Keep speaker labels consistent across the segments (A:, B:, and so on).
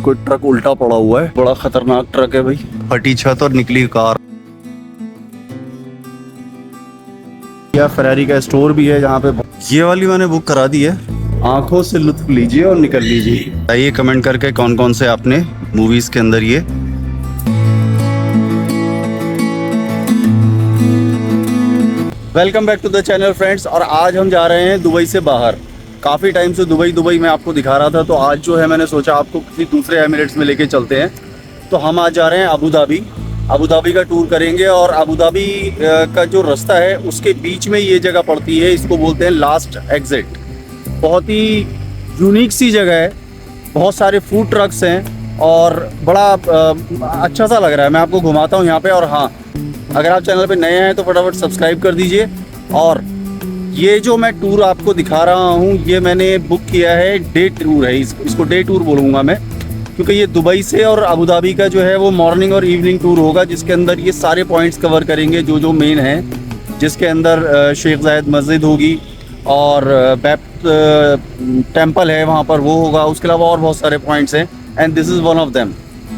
A: कोई ट्रक उल्टा पड़ा हुआ है, बड़ा खतरनाक ट्रक है भाई। फटी छत और निकली कार। यह फेरारी का स्टोर भी है जहाँ पे ये वाली मैंने बुक करा दी है। आंखों से लुत्फ लीजिए और निकल लीजिए। आइए कमेंट करके कौन कौन से आपने मूवीज के अंदर ये welcome back to the channel friends. और आज हम जा रहे हैं दुबई से बाहर। काफ़ी टाइम से दुबई मैं आपको दिखा रहा था, तो आज जो है मैंने सोचा आपको किसी दूसरे एमिरेट्स में लेके चलते हैं। तो हम आज जा रहे हैं अबू धाबी का टूर करेंगे। और अबू धाबी का जो रास्ता है उसके बीच में ये जगह पड़ती है, इसको बोलते हैं लास्ट एग्जिट। बहुत ही यूनिक सी जगह है, बहुत सारे फूड ट्रक्स हैं और बड़ा अच्छा सा लग रहा है। मैं आपको घुमाता हूँ यहाँ पे। और हाँ, अगर आप चैनल पे नए हैं तो फटाफट सब्सक्राइब कर दीजिए। और ये जो मैं टूर आपको दिखा रहा हूँ ये मैंने बुक किया है, डे टूर है, इसको डे टूर बोलूँगा मैं, क्योंकि ये दुबई से और अबू धाबी का जो है वो मॉर्निंग और इवनिंग टूर होगा, जिसके अंदर ये सारे पॉइंट्स कवर करेंगे जो मेन हैं, जिसके अंदर शेख जायद मस्जिद होगी और बैप्ट टेम्पल है वहाँ पर, वो होगा। उसके अलावा और बहुत सारे पॉइंट्स हैं and this is one of them.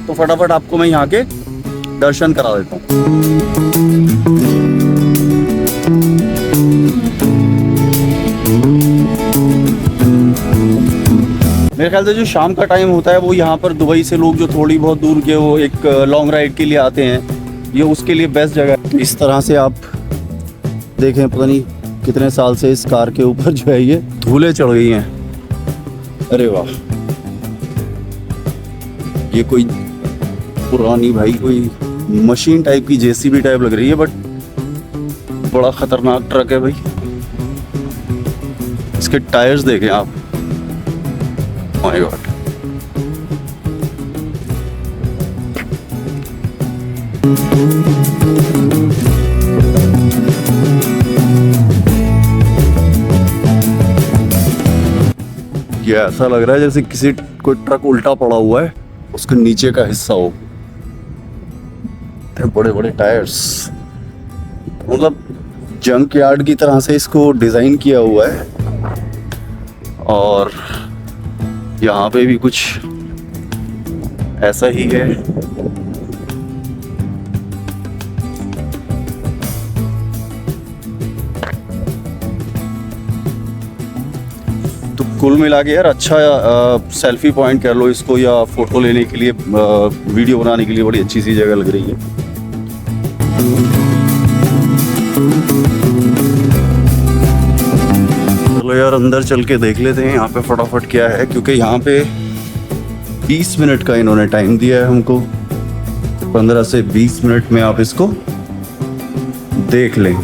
A: तो फटाफट आपको मैं यहाँ के दर्शन करा देता हूँ। मेरे ख्याल से जो शाम का टाइम होता है वो यहाँ पर दुबई से लोग जो थोड़ी बहुत दूर के वो एक लॉन्ग राइड के लिए आते हैं, ये उसके लिए बेस्ट जगह है। इस तरह से आप देखें, पता नहीं कितने साल से इस कार के ऊपर जो है ये धूलें चढ़ गई हैं। अरे वाह, ये कोई पुरानी भाई कोई मशीन टाइप की जेसीबी टाइप लग रही है, बट बड़ा खतरनाक ट्रक है भाई। इसके टायर्स देखें आप, माय गॉड। ये ऐसा लग रहा है जैसे किसी कोई ट्रक उल्टा पड़ा हुआ है, उसके नीचे का हिस्सा हो। बड़े बड़े टायर्स, मतलब जंक यार्ड की तरह से इसको डिजाइन किया हुआ है। और यहाँ पे भी कुछ ऐसा ही है। तो कुल मिला के यार अच्छा सेल्फी पॉइंट कर लो इसको, या फोटो लेने के लिए, वीडियो बनाने के लिए बड़ी अच्छी सी जगह लग रही है। चलो यार अंदर चल के देख लेते हैं यहाँ पे फटाफट क्या है, क्योंकि यहाँ पे 20 मिनट का इन्होंने टाइम दिया है हमको। 15 से 20 मिनट में आप इसको देख लें।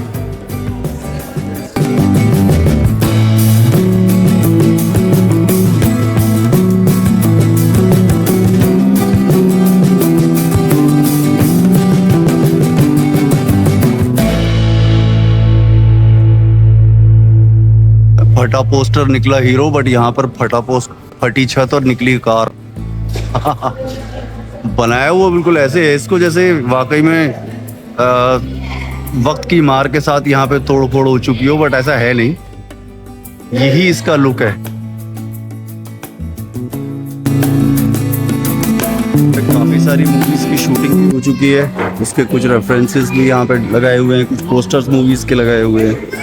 A: फटा पोस्टर निकला हीरो, बट यहाँ पर फटी छत और निकली कार। बनाया हुआ बिल्कुल ऐसे है इसको जैसे वाकई में वक्त की मार के साथ यहाँ पे तोड़ फोड़ हो चुकी हो, बट ऐसा है नहीं, यही इसका लुक है। काफी सारी मूवीज की शूटिंग हो चुकी है, उसके कुछ रेफरेंसेस भी यहाँ पे लगाए हुए हैं, कुछ पोस्टर्स मूवीज के लगाए हुए हैं।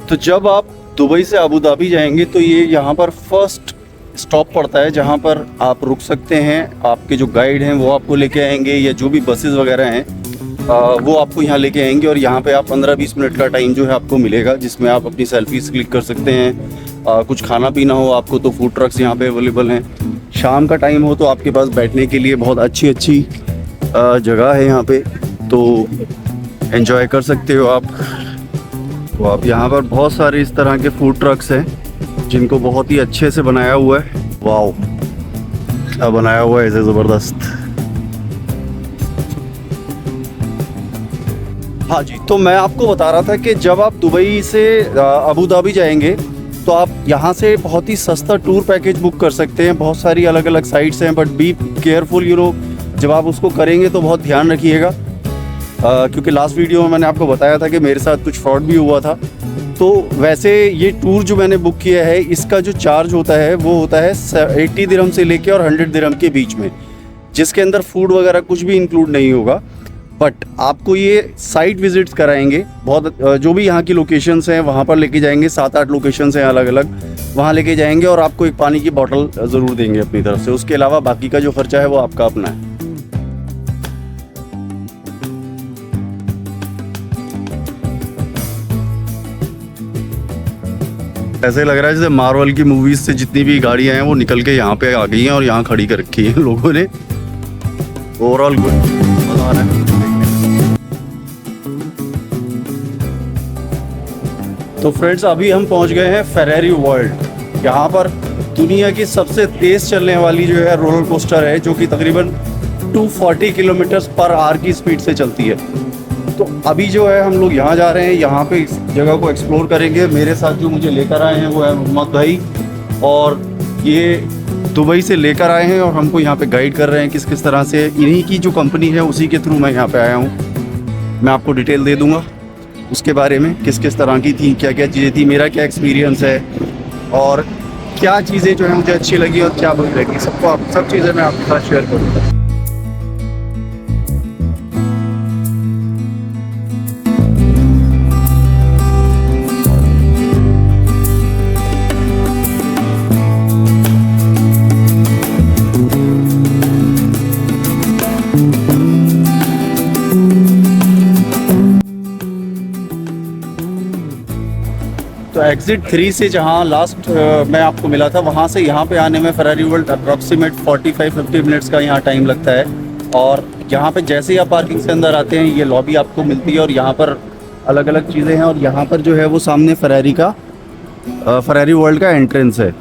A: तो जब आप दुबई से अबू धाबी जाएंगे तो ये यहाँ पर फर्स्ट स्टॉप पड़ता है जहाँ पर आप रुक सकते हैं। आपके जो गाइड हैं वो आपको लेके आएंगे, या जो भी बसेस वगैरह हैं वो आपको यहाँ लेके आएंगे। और यहाँ पे आप 15-20 मिनट का टाइम जो है आपको मिलेगा, जिसमें आप अपनी सेल्फीज क्लिक कर सकते हैं। कुछ खाना पीना हो आपको तो फूड ट्रक्स यहाँ पे अवेलेबल हैं। शाम का टाइम हो तो आपके पास बैठने के लिए बहुत अच्छी जगह है यहाँ पे, तो एंजॉय कर सकते हो आप। तो आप यहाँ पर बहुत सारे इस तरह के फूड ट्रक्स हैं जिनको बहुत ही अच्छे से बनाया हुआ है। वाओ, क्या बनाया हुआ है, ऐसे ज़बरदस्त। हाँ जी, तो मैं आपको बता रहा था कि जब आप दुबई से अबू धाबी जाएंगे तो आप यहाँ से बहुत ही सस्ता टूर पैकेज बुक कर सकते हैं। बहुत सारी अलग अलग साइट्स हैं, बट बी केयरफुल, जब आप उसको करेंगे तो बहुत ध्यान रखिएगा। क्योंकि लास्ट वीडियो में मैंने आपको बताया था कि मेरे साथ कुछ फ्रॉड भी हुआ था। तो वैसे ये टूर जो मैंने बुक किया है, इसका जो चार्ज होता है वो होता है 80 दिरहम से लेके और 100 दिरहम के बीच में, जिसके अंदर फूड वगैरह कुछ भी इंक्लूड नहीं होगा। बट आपको ये साइट विजिट्स कराएंगे, बहुत जो भी यहाँ की लोकेशंस हैं वहाँ पर लेके जाएंगे। 7-8 लोकेशंस हैं अलग अलग, वहाँ लेके जाएंगे और आपको एक पानी की बोतल ज़रूर देंगे अपनी तरफ से। उसके अलावा बाकी का जो खर्चा है वो आपका अपना है। ऐसे लग रहा है जैसे मार्वल की मूवीज से जितनी भी गाड़ियां हैं वो निकल के यहाँ पे आ गई हैं और यहाँ खड़ी कर रखी हैं लोगों ने। ओवरऑल गुड, मजा आ रहा है। तो फ्रेंड्स, अभी हम पहुंच गए हैं फेरारी वर्ल्ड। यहाँ पर दुनिया की सबसे तेज चलने वाली जो है रोलर कोस्टर है, जो कि तकरीबन 240 किलोमीटर पर आवर की स्पीड से चलती है। तो अभी जो है हम लोग यहाँ जा रहे हैं, यहाँ पे इस जगह को एक्सप्लोर करेंगे। मेरे साथ जो मुझे लेकर आए हैं वो है मोहम्मद भाई, और ये दुबई से लेकर आए हैं और हमको यहाँ पे गाइड कर रहे हैं किस किस तरह से। इन्हीं की जो कंपनी है उसी के थ्रू मैं यहाँ पे आया हूँ। मैं आपको डिटेल दे दूँगा उसके बारे में, किस किस तरह की थी, क्या क्या चीज़ें थी, मेरा क्या एक्सपीरियंस है और क्या चीज़ें जो है मुझे अच्छी लगी और क्या बुरी लगी, सब चीज़ें मैं आपके साथ शेयर करूँगा। तो एग्ज़िट 3 से जहाँ लास्ट मैं आपको मिला था, वहाँ से यहाँ पे आने में फेरारी वर्ल्ड अप्रॉक्सीमेट 45-50 मिनट्स का यहाँ टाइम लगता है। और यहाँ पे जैसे ही आप पार्किंग से अंदर आते हैं, ये लॉबी आपको मिलती है और यहाँ पर अलग अलग चीज़ें हैं। और यहाँ पर जो है वो सामने फेरारी वर्ल्ड का एंट्रेंस है।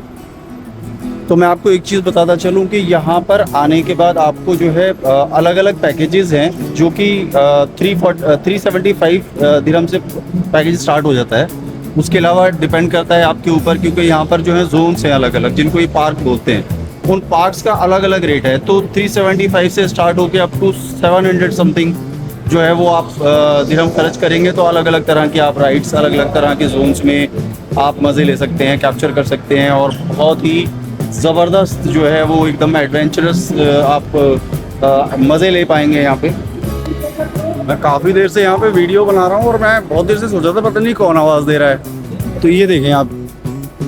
A: तो मैं आपको एक चीज़ बताता चलूँ कि यहाँ पर आने के बाद आपको जो है अलग अलग पैकेजेस हैं, जो कि 375 दिरहम से पैकेज स्टार्ट हो जाता है। उसके अलावा डिपेंड करता है आपके ऊपर, क्योंकि यहाँ पर जो है जोन्स हैं अलग अलग, जिनको ये पार्क बोलते हैं। उन पार्क्स का अलग अलग रेट है। तो 375 से स्टार्ट होकर अप टू 700 समथिंग जो है वो आप दिरहम खर्च करेंगे। तो अलग अलग तरह की आप राइड्स, अलग अलग तरह के जोन्स में आप मज़े ले सकते हैं, कैप्चर कर सकते हैं। और बहुत ही ज़बरदस्त जो है वो एकदम एडवेंचरस आप मज़े ले पाएंगे यहाँ पे। मैं काफ़ी देर से यहाँ पे वीडियो बना रहा हूँ और मैं बहुत देर से सोचा था पता नहीं कौन आवाज़ दे रहा है। तो ये देखें आप,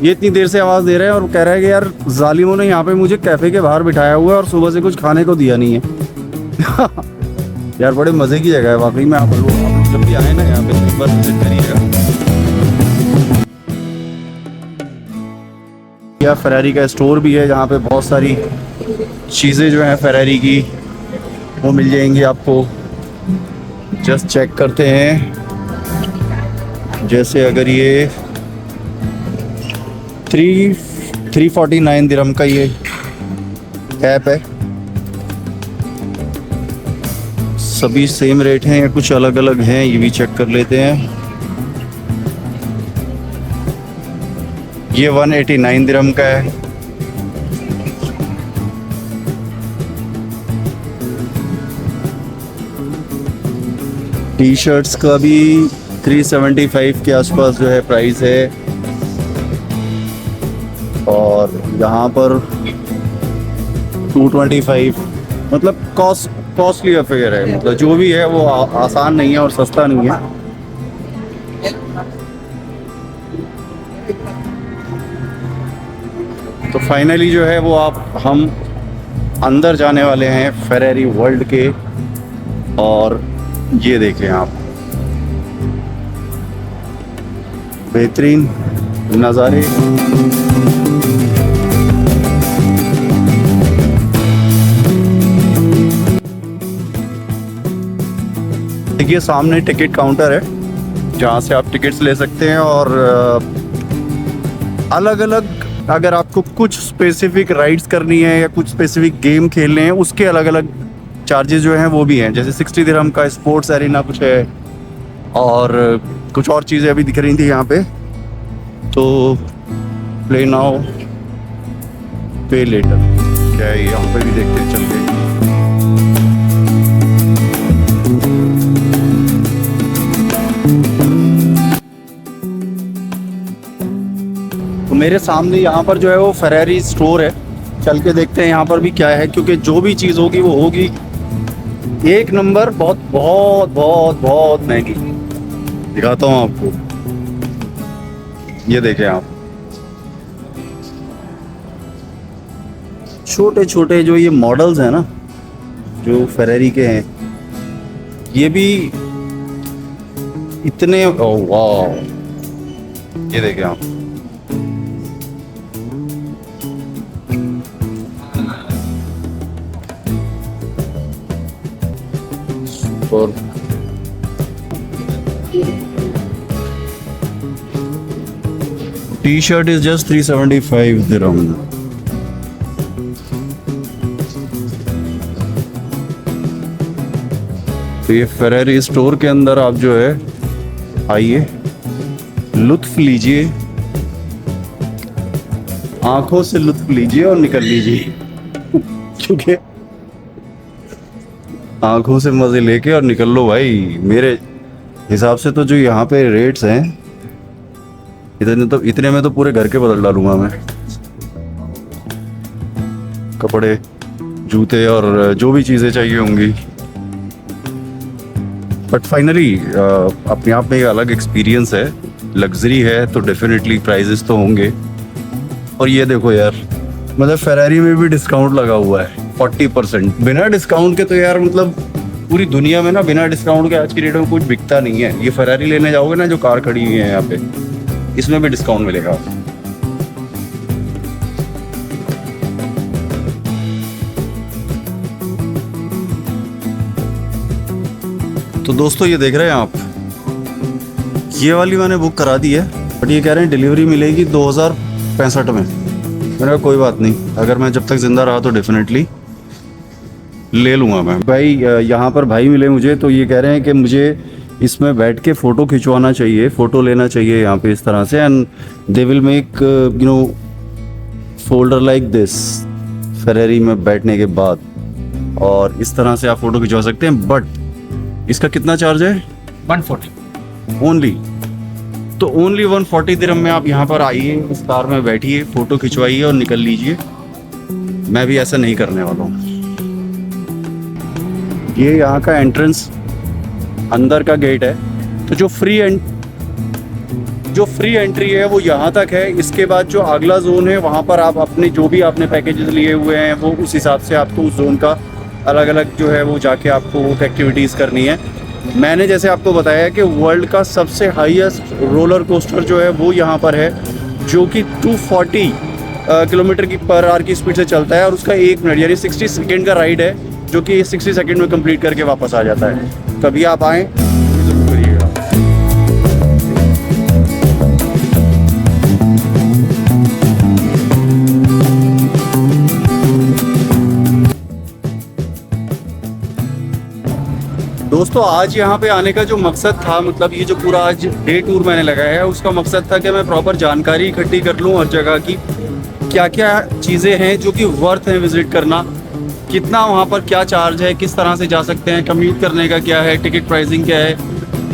A: ये इतनी देर से आवाज़ दे रहे हैं और कह रहा है कि यार जालिमों ने यहाँ पे मुझे कैफ़े के बाहर बिठाया हुआ है और सुबह से कुछ खाने को दिया नहीं है। यार बड़े मज़े की जगह है वाकई में। आप लोग जब भी आए ना यहाँ पे एक बार विजिट करिएगा। यह फेरारी का स्टोर भी है, जहाँ पे बहुत सारी चीज़ें जो हैं फेरारी की वो मिल जाएंगी आपको। जस्ट चेक करते हैं, जैसे अगर ये 349 दिरहम का ये ऐप है, सभी सेम रेट हैं या कुछ अलग अलग हैं ये भी चेक कर लेते हैं। ये 189 दिरहम का है। टी शर्ट्स का भी 375 के आसपास जो है प्राइस है। और यहाँ पर 225, मतलब कॉस्टली अफेयर है। मतलब जो भी है वो आसान नहीं है और सस्ता नहीं है। तो फाइनली जो है वो हम अंदर जाने वाले हैं फेरारी वर्ल्ड के। और ये देखें आप, बेहतरीन नज़ारे। देखिए सामने टिकट काउंटर है, जहाँ से आप टिकट्स ले सकते हैं। और अलग अलग अगर आपको कुछ स्पेसिफिक राइड्स करनी है या कुछ स्पेसिफिक गेम खेलने हैं, उसके अलग अलग चार्जेस जो हैं वो भी हैं। जैसे 60 दिरहम का स्पोर्ट्स एरिना कुछ है और कुछ और चीज़ें अभी दिख रही थी यहाँ पे। तो प्ले नाउ पे लेटर क्या है, यहाँ पे भी देखते हैं चल के। तो मेरे सामने यहाँ पर जो है वो फेरारी स्टोर है, चल के देखते हैं यहाँ पर भी क्या है, क्योंकि जो भी चीज़ होगी वो होगी एक नंबर, बहुत बहुत बहुत बहुत महंगी। दिखाता हूँ आपको, ये देखें आप, छोटे छोटे जो ये मॉडल्स हैं ना, जो फेरारी के हैं, ये भी इतने, ओह वाह, ये देखें आप, और टी शर्ट इज जस्ट 375 दिरहम। तो ये फेरारी स्टोर के अंदर आप जो है आइए, लुत्फ लीजिए, आंखों से लुत्फ लीजिए और निकल लीजिए क्योंकि आंखों से मजे लेके और निकल लो भाई। मेरे हिसाब से तो जो यहाँ पे रेट्स हैं, इतने में तो पूरे घर के बदल डालूंगा मैं, कपड़े, जूते और जो भी चीजें चाहिए होंगी। बट फाइनली अपने आप में एक अलग एक्सपीरियंस है, लग्जरी है तो डेफिनेटली प्राइजेस तो होंगे। और ये देखो यार, मतलब फेरारी में भी डिस्काउंट लगा हुआ है 40%। बिना डिस्काउंट के तो यार मतलब पूरी दुनिया में ना, बिना डिस्काउंट के आज की डेट में कुछ बिकता नहीं है। ये फेरारी लेने जाओगे ना, जो कार खड़ी हुई है यहाँ पे, इसमें भी डिस्काउंट मिलेगा। तो दोस्तों ये देख रहे हैं आप, ये वाली मैंने बुक करा दी है, बट ये कह रहे हैं डिलीवरी मिलेगी 2065 में। मैंने कहा कोई बात नहीं, अगर मैं जब तक जिंदा रहा तो डेफिनेटली ले लूँगा मैं। भाई यहाँ पर भाई मिले मुझे, तो ये कह रहे हैं कि मुझे इसमें बैठ के फ़ोटो खिंचवाना चाहिए, फ़ोटो लेना चाहिए यहाँ पे इस तरह से, and they will make you know folder like this Ferrari में बैठने के बाद, और इस तरह से आप फ़ोटो खिंचवा सकते हैं। बट इसका कितना चार्ज है?
B: 140
A: ओनली। तो ओनली 140 दिरहम में आप यहाँ पर आइए, इस कार में बैठिए, फ़ोटो खिंचवाइए और निकल लीजिए। मैं भी ऐसा नहीं करने वाला हूँ। ये यहाँ का एंट्रेंस, अंदर का गेट है। तो जो फ्री एंट्री है वो यहाँ तक है। इसके बाद जो अगला जोन है, वहाँ पर आप अपने जो भी आपने पैकेजेस लिए हुए हैं, वो उस हिसाब से आपको उस जोन का अलग अलग जो है वो जाके आपको एक्टिविटीज़ करनी है। मैंने जैसे आपको बताया कि वर्ल्ड का सबसे हाईएस्ट रोलर कोस्टर जो है वो यहाँ पर है, जो कि 240 किलोमीटर की पर आवर की स्पीड से चलता है, और उसका 1 मिनट यानी 60 सेकेंड का राइड है, जो कि 60 सेकेंड में कंप्लीट करके वापस आ जाता है। कभी आप आएँ ज़रूर करिएगा। दोस्तों आज यहाँ पे आने का जो मकसद था, मतलब ये जो पूरा आज डे टूर मैंने लगाया है, उसका मकसद था कि मैं प्रॉपर जानकारी इकट्ठी कर लूँ हर जगह की, क्या क्या चीज़ें हैं जो कि वर्थ है विज़िट करना, कितना वहाँ पर क्या चार्ज है, किस तरह से जा सकते हैं, कम्यूट करने का क्या है, टिकट प्राइसिंग क्या है।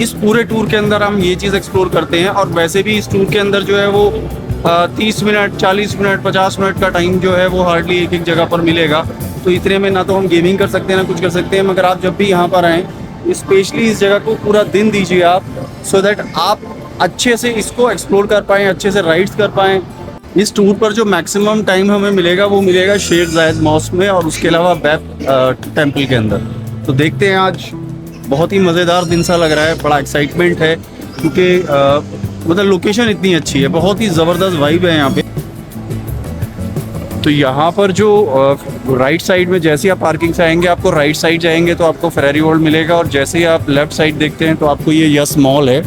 A: इस पूरे टूर के अंदर हम ये चीज़ एक्सप्लोर करते हैं। और वैसे भी इस टूर के अंदर जो है वो 30 मिनट, 40 मिनट, 50 मिनट का टाइम जो है वो हार्डली एक एक जगह पर मिलेगा। तो इतने में ना तो हम गेमिंग कर सकते हैं, ना कुछ कर सकते हैं। मगर आप जब भी यहाँ पर आएँ, स्पेशली इस जगह को पूरा दिन दीजिए आप, सो दैट आप अच्छे से इसको एक्सप्लोर कर पाएँ, अच्छे से राइड्स कर पाएँ। इस टूर पर जो मैक्सिमम टाइम हमें मिलेगा वो मिलेगा शेख जायद मॉस्क में, और उसके अलावा बैप टेम्पल के अंदर। तो देखते हैं, आज बहुत ही मज़ेदार दिन सा लग रहा है, बड़ा एक्साइटमेंट है, क्योंकि मतलब लोकेशन इतनी अच्छी है, बहुत ही ज़बरदस्त वाइब है यहाँ पे। तो यहाँ पर जो राइट साइड में, जैसे ही आप पार्किंग से आएंगे, आपको राइट साइड जाएंगे तो आपको फेरारी वर्ल्ड मिलेगा, और जैसे ही आप लेफ़्ट साइड देखते हैं तो आपको ये यस मॉल है,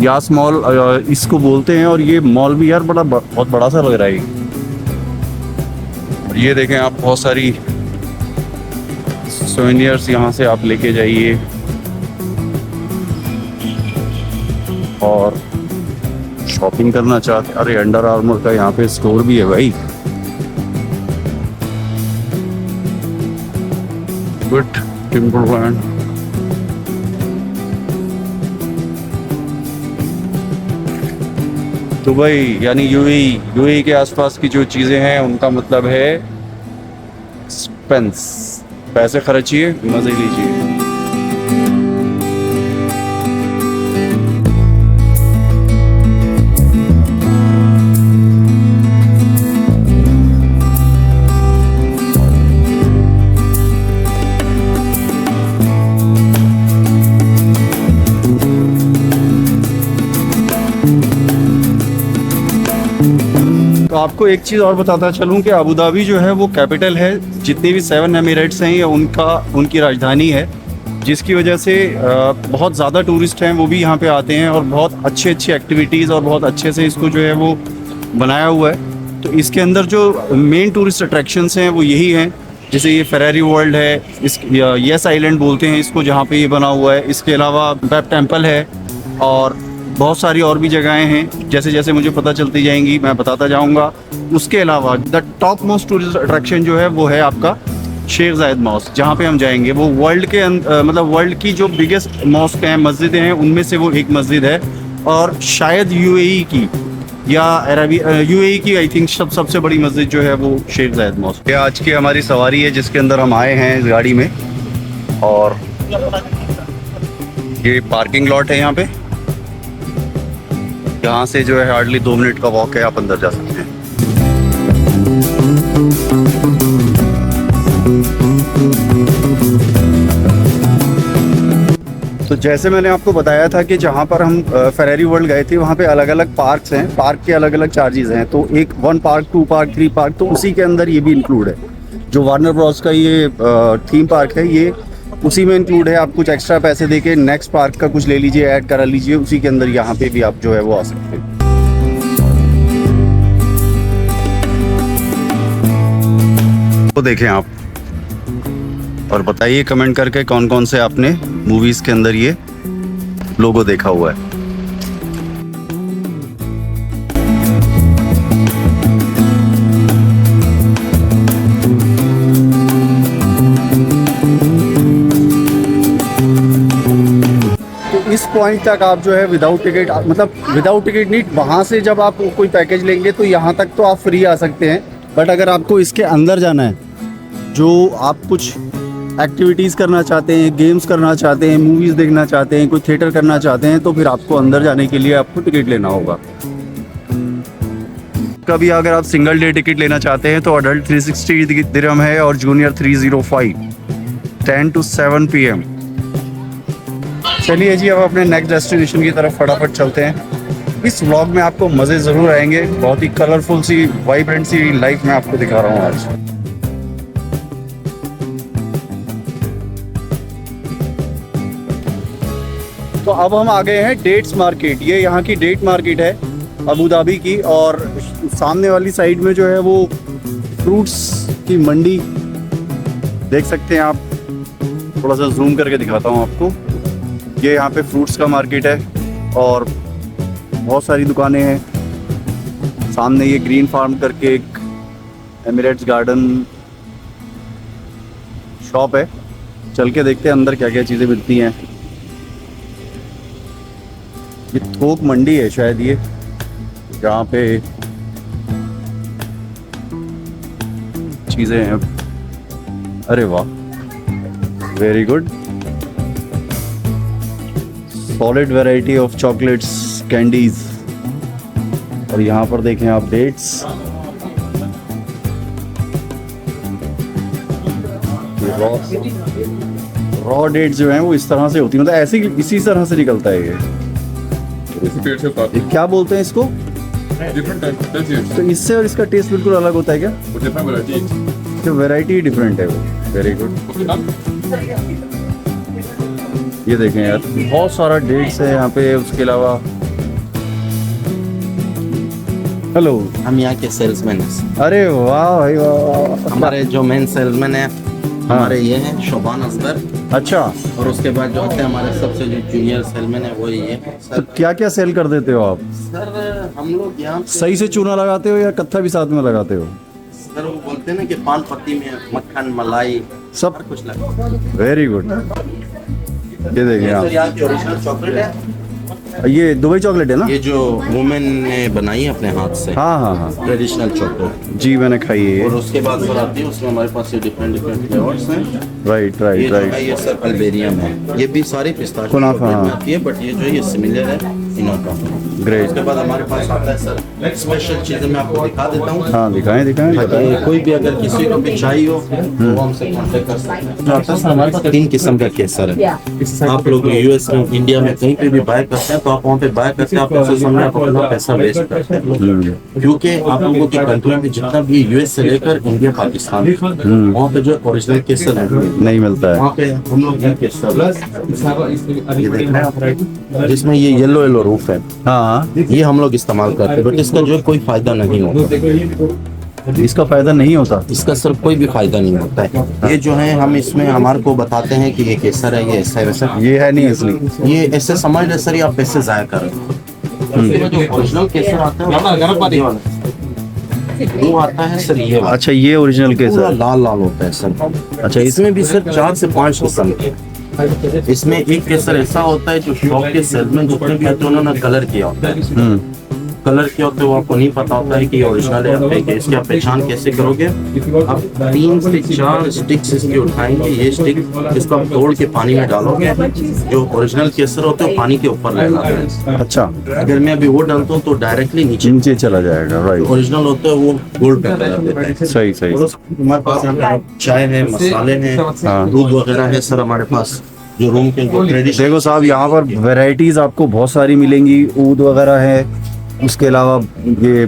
A: यास मॉल इसको बोलते हैं। और ये मॉल भी यार बहुत बड़ा सा लग रहा है। और ये देखें आप, बहुत सारी सोवेनियर्स यहाँ से आप लेके जाइए। और शॉपिंग करना चाहते, अरे अंडर आर्मर का यहाँ पे स्टोर भी है भाई, गुड टिम्बरलैंड। तो दुबई यानी यूएई के आसपास की जो चीज़ें हैं उनका मतलब है स्पेंस। पैसे खर्चिए, मज़े लीजिए। तो आपको एक चीज़ और बताता चलूं कि अबू धाबी जो है वो कैपिटल है, जितने भी 7 एमिरेट्स हैं ये उनकी राजधानी है, जिसकी वजह से बहुत ज़्यादा टूरिस्ट हैं वो भी यहाँ पे आते हैं और बहुत अच्छी अच्छी एक्टिविटीज़ और बहुत अच्छे से इसको जो है वो बनाया हुआ है। तो इसके अंदर जो मेन टूरिस्ट अट्रैक्शंस हैं वो यही हैं, जैसे ये फेरारी वर्ल्ड है, येस आइलैंड बोलते हैं इसको जहाँ पे ये बना हुआ है। इसके अलावा वेब टेम्पल है और बहुत सारी और भी जगहें हैं, जैसे जैसे मुझे पता चलती जाएंगी मैं बताता जाऊंगा। उसके अलावा the top most tourist attraction जो है वो है आपका शेख जायद मॉस्क, जहाँ पे हम जाएंगे। वो वर्ल्ड के मतलब वर्ल्ड की जो बिगेस्ट मॉस्क हैं, मस्जिदें हैं, उनमें से वो एक मस्जिद है और शायद यूएई की या यूएई की आई थिंक सबसे बड़ी मस्जिद जो है वो शेख जायद मॉस्क। ये आज की हमारी सवारी है जिसके अंदर हम आए हैं इस गाड़ी में, और ये पार्किंग लॉट है यहाँ पे। यहाँ से जो है हार्डली 2 मिनट का वॉक है, आप अंदर जा सकते हैं। तो जैसे मैंने आपको बताया था कि जहाँ पर हम फेरारी वर्ल्ड गए थे वहाँ पे अलग अलग पार्क्स हैं, पार्क के अलग अलग चार्जेस हैं। तो एक 1 पार्क, 2 पार्क, 3 पार्क, तो उसी के अंदर ये भी इंक्लूड है। जो वार्नर ब्रॉस का ये थीम पार्क है ये उसी में इंक्लूड है। आप कुछ एक्स्ट्रा पैसे देके नेक्स्ट पार्क का कुछ ले लीजिए, ऐड करा लीजिए, उसी के अंदर यहाँ पे भी आप जो है वो आ सकते हैं। तो देखें आप और बताइए कमेंट करके कौन कौन से आपने मूवीज के अंदर ये लोगो देखा हुआ है। इस पॉइंट तक आप जो है विदाउट टिकट, मतलब विदाउट टिकट नहीं, वहाँ से जब आप कोई पैकेज लेंगे तो यहाँ तक तो आप फ्री आ सकते हैं। बट अगर आपको इसके अंदर जाना है, जो आप कुछ एक्टिविटीज़ करना चाहते हैं, गेम्स करना चाहते हैं, मूवीज़ देखना चाहते हैं, कोई थिएटर करना चाहते हैं, तो फिर आपको अंदर जाने के लिए आपको टिकट लेना होगा। कभी अगर आप सिंगल डे टिकट लेना चाहते हैं तो अडल्ट 360 दिरहम है और जूनियर 305, 10 to 7 PM। चलिए जी, अब अपने नेक्स्ट डेस्टिनेशन की तरफ फटाफट चलते हैं। इस व्लॉग में आपको मज़े ज़रूर आएंगे, बहुत ही कलरफुल सी, वाइब्रेंट सी लाइफ मैं आपको दिखा रहा हूँ आज। तो अब हम आ गए हैं डेट्स मार्केट। ये यहाँ की डेट मार्केट है अबू धाबी की, और सामने वाली साइड में जो है वो फ्रूट्स की मंडी देख सकते हैं आप। थोड़ा सा जूम करके दिखाता हूँ आपको। ये यहाँ पे फ्रूट्स का मार्केट है और बहुत सारी दुकानें हैं। सामने ये ग्रीन फार्म करके एक एमिरेट्स गार्डन शॉप है, चल के देखते हैं अंदर क्या क्या चीज़ें मिलती हैं। ये थोक मंडी है शायद ये, जहाँ पे चीज़ें हैं। अरे वाह, very good. Solid variety of chocolates, candies. और यहाँ पर देखें आप डेट्स, रॉ डेट्स जो हैं वो इस तरह से होती है, मतलब ऐसे इसी तरह से निकलता है ये। ये क्या बोलते हैं इसको? तो इससे और इसका टेस्ट बिल्कुल अलग होता है क्या? तो वैरायटी डिफरेंट है वो। Very good. ये देखें यार, बहुत सारा डेट्स है यहाँ पे। उसके अलावा हेलो,
C: हम यहाँ के सेल्समैन हैं।
A: अरे वाह भाई वाह।
C: हमारे जो मेन सेल्समैन है हमारे ये हैं शोबान असगर।
A: अच्छा,
C: और उसके बाद जो होते हैं हमारे सबसे जो जूनियर सेलमैन है वो ये है।
A: तो
C: सर
A: क्या क्या सेल कर देते हो आप?
C: सर हम लोग यहाँ पे
A: सही से चूना लगाते हो या कत्था भी साथ में लगाते हो?
C: सर वो बोलते हैं ना कि पान पत्ती में मक्खन मलाई
A: सब
C: हर कुछ लगता है।
A: Very good. ये देखिए
C: ये
A: आप,
C: सर यहाँ की ओरिजिनल चॉकलेट है।
A: ये दुबई चॉकलेट है ना?
C: ये जो वुमेन ने बनाई है अपने हाथ से,
A: हाँ हाँ हाँ
C: ट्रेडिशनल चॉकलेट।
A: जी, मैंने खाई है।
C: और उसके बाद सर आती है, उसमें हमारे पास ये डिफरेंट डिफरेंट फ्लेवर्स हैं।
A: राइट
C: ये
A: राइट
C: जो है
A: राइट।
C: ये सर अल्बेरियम है, ये भी सारी पिस्ताशियो
A: कुनाफा,
C: चॉकलेट में
A: हाँ।
C: आती है, बट ये जो है ये सिमिलर है इनों का।
A: ग्रेट।
C: उसके बाद हमारे पास आता है सर स्पेशल चीज़ें, मैं आपको दिखा देता हूँ।
A: हाँ दिखाएं दिखाएं बताएं।
C: कोई भी अगर किसी को भी चाहिए हो तो वो हमसे कांटेक्ट कर सकते हैं। जो आता है सर हमारे पास 3 किस्म का केसर है। आप लोग यूएस में, इंडिया में कहीं पे भी बाय करते हैं तो आप वहाँ पे बाय करते हैं, आप ऐसे समझे आप अपना पैसा वेस्ट करते हैं, क्योंकि आप लोगों की कंट्री में जितना भी यूएस से लेकर इंडिया पाकिस्तान वहाँ पे जो ओरिजिनल केसर है
A: नहीं मिलता है।
C: वहाँ पे हम लोग ये केसर ये देख रहे हैं आप, जिसमें ये येलो येलो रूफ है,
A: हाँ
C: ये हम लोग इस्तेमाल करते हैं, बट इसका जो है कोई फायदा नहीं होता।
A: इसका फायदा नहीं होता।
C: इसका सर कोई भी फायदा नहीं होता है। ये जो है हम इसमें हमारे को बताते हैं कि ये केसर है, ये ऐसा है वैसा,
A: ये है नहीं असली।
C: ये ऐसे समझ ले सर, ये आप पैसे जाया कर रहे हो। जो ओरिजिनल केसर आता है वो आता है सर ये वाला,
A: अच्छा ये ओरिजिनल
C: पूरा
A: केसर।
C: लाल लाल होता है सर।
A: अच्छा
C: इसमें भी सर 4 से 5 किस्म के। इसमें एक केसर ऐसा होता है जो शॉप के सेल्समैन जितने भी होते हैं उन्होंने कलर किया होता है, कलर किया होता है, वो आपको नहीं पता होता है कि ये ओरिजिनल है या फेक है। इसकी आप पहचान कैसे करोगे? आप 3 से 4 स्टिक्स इसकी उठाएंगे, ये स्टिक इसको आप तोड़ के पानी में डालोगे, जो ओरिजिनल केसर होते हैं पानी के ऊपर लहराते हैं।
A: अच्छा,
C: अगर मैं अभी वो डालता हूँ तो डायरेक्टली नीचे
A: नीचे चला जाएगा। राइट,
C: ओरिजिनल होता है वो गोल्ड का कलर देता है।
A: सही सही।
C: और हमारे पास यहाँ पे चाय है, मसाले हैं,
A: हाँ।
C: दूध वगैरह है सर हमारे पास, जो रूम के ट्रेडिशनल।
A: देखो साहब, यहाँ पर वैरायटीज आपको बहुत सारी मिलेंगी। ऊद वगैरह है, उसके अलावा ये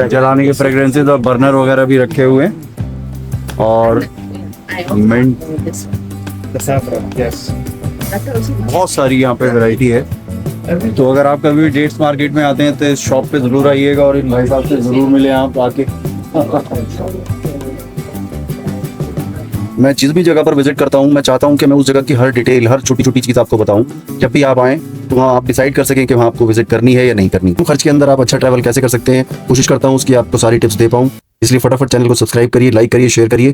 A: जलाने के फ्रेग्रेंसेस और बर्नर वगैरह भी रखे हुए हैं, और मिंट, बहुत सारी यहाँ पे वैरायटी है। तो अगर आप कभी डेट्स मार्केट में आते हैं तो इस शॉप पे जरूर आइएगा और इन भाई साहब से जरूर मिले आप आके। मैं जिस भी जगह पर विजिट करता हूँ, मैं चाहता हूँ कि मैं उस जगह की हर डिटेल, हर छोटी छोटी चीज़ आपको बताऊँ। जब भी आप आएँ तो वहाँ आप डिसाइड कर सकें कि वहाँ आपको विजिट करनी है या नहीं करनी। तो खर्च के अंदर आप अच्छा ट्रैवल कैसे कर सकते हैं, कोशिश करता हूँ उसकी आपको सारी टिप्स दे पाऊँ। इसलिए फटाफट चैनल को सब्सक्राइब करिए, लाइक करिए, शेयर करिए।